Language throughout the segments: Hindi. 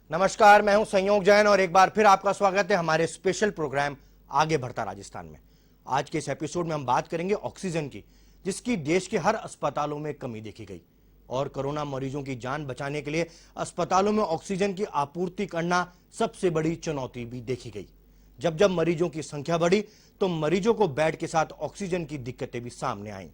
नमस्कार, मैं हूं संयोग जैन और एक बार फिर आपका स्वागत है हमारे स्पेशल प्रोग्राम आगे बढ़ता राजस्थान में। आज के इस एपिसोड में हम बात करेंगे ऑक्सीजन की, जिसकी देश के हर अस्पतालों में कमी देखी गई और कोरोना मरीजों की जान बचाने के लिए अस्पतालों में ऑक्सीजन की आपूर्ति करना सबसे बड़ी चुनौती भी देखी गई। जब जब मरीजों की संख्या बढ़ी तो मरीजों को बेड के साथ ऑक्सीजन की दिक्कतें भी सामने आईं।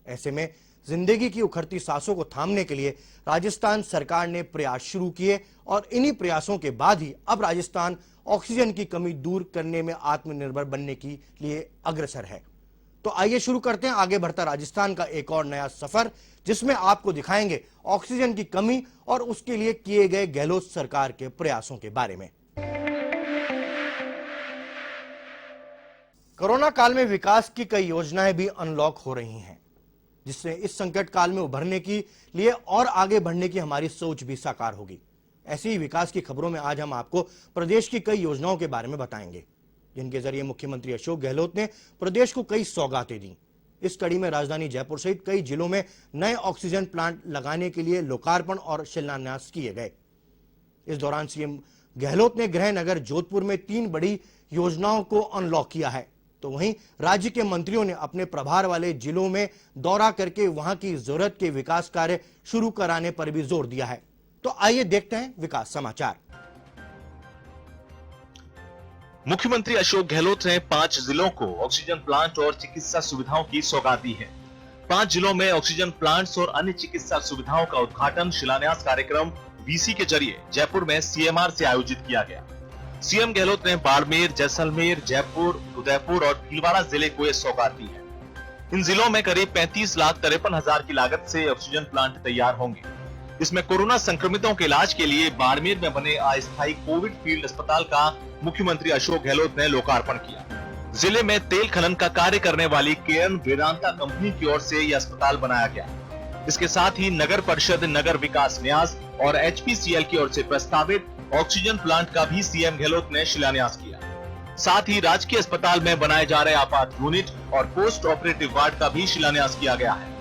ऐसे में जिंदगी की उखड़ती सांसों को थामने के लिए राजस्थान सरकार ने प्रयास शुरू किए और इन्हीं प्रयासों के बाद ही अब राजस्थान ऑक्सीजन की कमी दूर करने में आत्मनिर्भर बनने के लिए अग्रसर है। तो आइए शुरू करते हैं आगे बढ़ता राजस्थान का एक और नया सफर, जिसमें आपको दिखाएंगे ऑक्सीजन की कमी और उसके लिए किए गए गहलोत सरकार के प्रयासों के बारे में। कोरोना काल में विकास की कई योजनाएं भी अनलॉक हो रही हैं, जिससे इस संकट काल में उभरने के लिए और आगे बढ़ने की हमारी सोच भी साकार होगी। ऐसी ही विकास की खबरों में आज हम आपको प्रदेश की कई योजनाओं के बारे में बताएंगे, जिनके जरिए मुख्यमंत्री अशोक गहलोत ने प्रदेश को कई सौगातें दी। इस कड़ी में राजधानी जयपुर सहित कई जिलों में नए ऑक्सीजन प्लांट लगाने के लिए लोकार्पण और शिलान्यास किए गए। इस दौरान सीएम गहलोत ने गृह नगर जोधपुर में 3 बड़ी योजनाओं को अनलॉक किया है, तो वहीं राज्य के मंत्रियों ने अपने प्रभार वाले जिलों में दौरा करके वहां की जरूरत के विकास कार्य शुरू कराने पर भी जोर दिया है। तो आइए देखते हैं विकास समाचार। मुख्यमंत्री अशोक गहलोत ने 5 जिलों को ऑक्सीजन प्लांट और चिकित्सा सुविधाओं की सौगात दी है। 5 जिलों में ऑक्सीजन प्लांट्स और अन्य चिकित्सा सुविधाओं का उद्घाटन शिलान्यास कार्यक्रम वीसी के जरिए जयपुर में सीएमआर से आयोजित किया गया। सीएम गहलोत ने बाड़मेर, जैसलमेर, जयपुर, उदयपुर और भीलवाड़ा जिले को यह सौगात दी है। इन जिलों में करीब 35,53,000 की लागत से ऑक्सीजन प्लांट तैयार होंगे। इसमें कोरोना संक्रमितों के इलाज के लिए बाड़मेर में बने अस्थायी कोविड फील्ड अस्पताल का मुख्यमंत्री अशोक गहलोत ने लोकार्पण किया। जिले में तेल खनन का कार्य करने वाली केएन वेदांता कंपनी की ओर से यह अस्पताल बनाया गया। इसके साथ ही नगर परिषद, नगर विकास न्यास और एचपीसीएल की ओर से प्रस्तावित ऑक्सीजन प्लांट का भी सीएम गहलोत ने शिलान्यास किया। साथ ही राजकीय अस्पताल में बनाए जा रहे आपात यूनिट और पोस्ट ऑपरेटिव वार्ड का भी शिलान्यास किया गया है।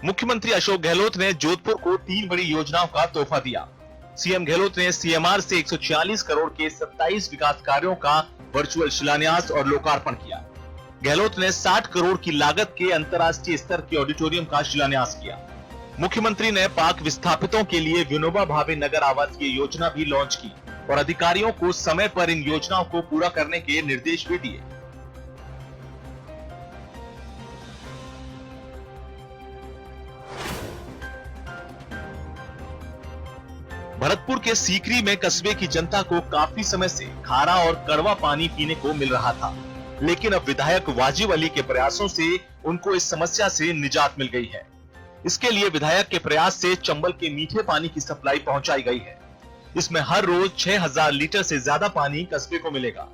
मुख्यमंत्री अशोक गहलोत ने जोधपुर को 3 बड़ी योजनाओं का तोहफा दिया। सीएम गहलोत ने सीएमआर से 146 करोड़ के 27 विकास कार्यों का वर्चुअल शिलान्यास और लोकार्पण किया। गहलोत ने 60 करोड़ की लागत के अंतर्राष्ट्रीय स्तर के ऑडिटोरियम का शिलान्यास किया। मुख्यमंत्री ने पाक विस्थापितों के लिए विनोबा भावे नगर आवास की योजना भी लॉन्च की और अधिकारियों को समय पर इन योजनाओं को पूरा करने के निर्देश भी दिए। भरतपुर के सीकरी में कस्बे की जनता को काफी समय से खारा और कड़वा पानी पीने को मिल रहा था, लेकिन अब विधायक वाजिब अली के प्रयासों से उनको इस समस्या से निजात मिल गई है। इसके लिए विधायक के प्रयास से चंबल के मीठे पानी की सप्लाई पहुंचाई गई है। इसमें हर रोज 6,000 लीटर से ज्यादा पानी कस्बे को मिलेगा।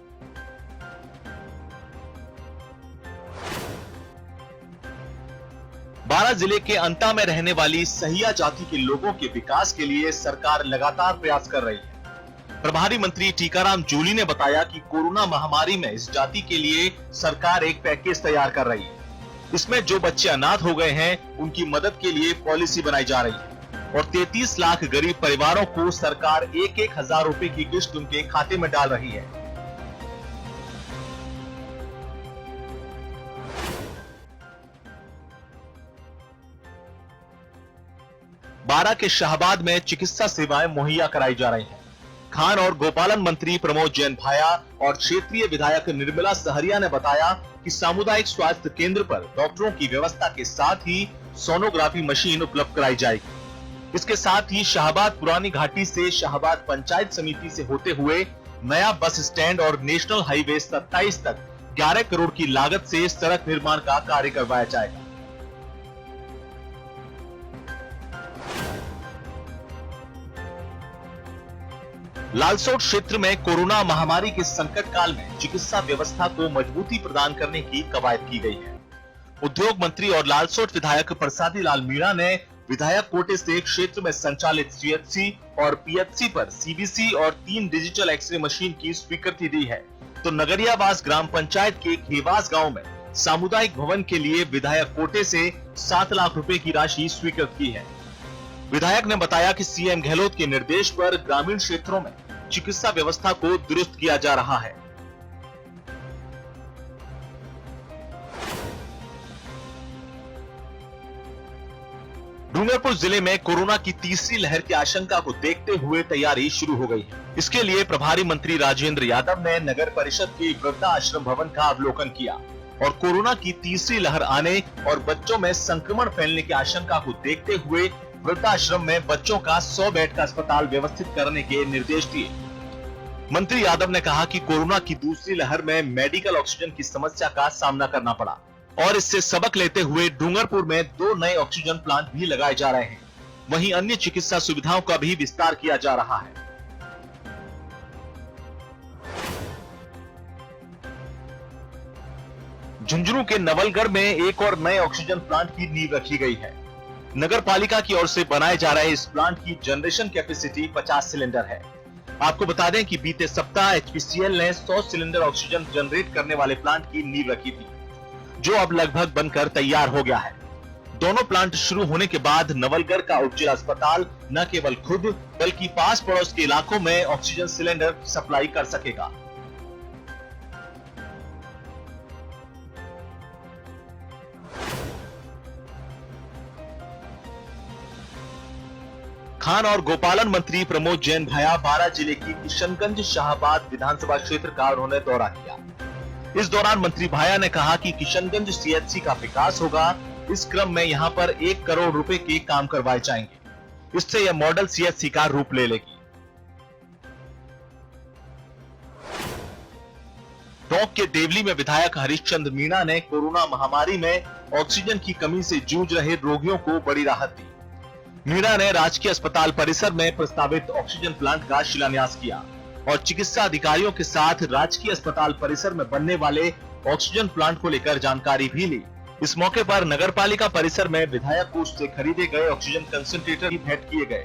बारां जिले के अंता में रहने वाली सहिया जाति के लोगों के विकास के लिए सरकार लगातार प्रयास कर रही है। प्रभारी मंत्री टीकाराम जूली ने बताया कि कोरोना महामारी में इस जाति के लिए सरकार एक पैकेज तैयार कर रही है। इसमें जो बच्चे अनाथ हो गए हैं उनकी मदद के लिए पॉलिसी बनाई जा रही है और 33 लाख गरीब परिवारों को सरकार 1,000 रुपए की किस्त उनके खाते में डाल रही है। बारां के शाहबाद में चिकित्सा सेवाएं मुहैया कराई जा रही हैं। खान और गोपालन मंत्री प्रमोद जैन भाया और क्षेत्रीय विधायक निर्मला सहरिया ने बताया कि सामुदायिक स्वास्थ्य केंद्र पर डॉक्टरों की व्यवस्था के साथ ही सोनोग्राफी मशीन उपलब्ध कराई जाएगी। इसके साथ ही शाहबाद पुरानी घाटी से शाहबाद पंचायत समिति से होते हुए नया बस स्टैंड और नेशनल हाईवे 27 तक 11 करोड़ की लागत से सड़क निर्माण का कार्य करवाया जाएगा। लालसोट क्षेत्र में कोरोना महामारी के संकट काल में चिकित्सा व्यवस्था को मजबूती प्रदान करने की कवायद की गई है। उद्योग मंत्री और लालसोट विधायक प्रसादी लाल मीणा ने विधायक कोटे से क्षेत्र में संचालित सीएचसी और पीएचसी पर सीबीसी और 3 डिजिटल एक्सरे मशीन की स्वीकृति दी है। तो नगरियावास ग्राम पंचायत के खेवास गांव में सामुदायिक भवन के लिए विधायक कोटे से 7 लाख रुपए की राशि स्वीकृत की है। विधायक ने बताया कि सीएम गहलोत के निर्देश पर ग्रामीण क्षेत्रों में चिकित्सा व्यवस्था को दुरुस्त किया जा रहा है। डूंगरपुर जिले में कोरोना की तीसरी लहर की आशंका को देखते हुए तैयारी शुरू हो गई है। इसके लिए प्रभारी मंत्री राजेंद्र यादव ने नगर परिषद के वृद्धाश्रम भवन का अवलोकन किया और कोरोना की तीसरी लहर आने और बच्चों में संक्रमण फैलने की आशंका को देखते हुए वृद्धाश्रम में बच्चों का 100 बेड का अस्पताल व्यवस्थित करने के निर्देश दिए। मंत्री यादव ने कहा कि कोरोना की दूसरी लहर में मेडिकल ऑक्सीजन की समस्या का सामना करना पड़ा और इससे सबक लेते हुए डूंगरपुर में 2 नए ऑक्सीजन प्लांट भी लगाए जा रहे हैं। वहीं अन्य चिकित्सा सुविधाओं का भी विस्तार किया जा रहा है। झुंझुनू के नवलगढ़ में एक और नए ऑक्सीजन प्लांट की नींव रखी गई है। नगर पालिका की ओर से बनाए जा रहे इस प्लांट की जनरेशन कैपेसिटी 50 सिलेंडर है। आपको बता दें कि बीते सप्ताह एचपीसीएल ने 100 सिलेंडर ऑक्सीजन जनरेट करने वाले प्लांट की नींव रखी थी, जो अब लगभग बनकर तैयार हो गया है। दोनों प्लांट शुरू होने के बाद नवलगढ़ का उपजिला अस्पताल न केवल खुद बल्कि पास पड़ोस के इलाकों में ऑक्सीजन सिलेंडर सप्लाई कर सकेगा। खान और गोपालन मंत्री प्रमोद जैन भाया 12 जिले की किशनगंज शाहबाद विधानसभा क्षेत्र का उन्होंने दौरा किया। इस दौरान मंत्री भाया ने कहा कि किशनगंज सीएचसी का विकास होगा। इस क्रम में यहां पर 1 करोड़ रुपए के काम करवाए जाएंगे। इससे यह मॉडल सीएचसी का रूप ले लेगी। टोंक के देवली में विधायक हरिश्चंद्र मीणा ने कोरोना महामारी में ऑक्सीजन की कमी से जूझ रहे रोगियों को बड़ी राहत दी। मीणा ने राजकीय अस्पताल परिसर में प्रस्तावित ऑक्सीजन प्लांट का शिलान्यास किया और चिकित्सा अधिकारियों के साथ राजकीय अस्पताल परिसर में बनने वाले ऑक्सीजन प्लांट को लेकर जानकारी भी ली। इस मौके पर नगरपालिका परिसर में विधायक कोष से खरीदे गए ऑक्सीजन कंसंट्रेटर भी भेंट किए गए।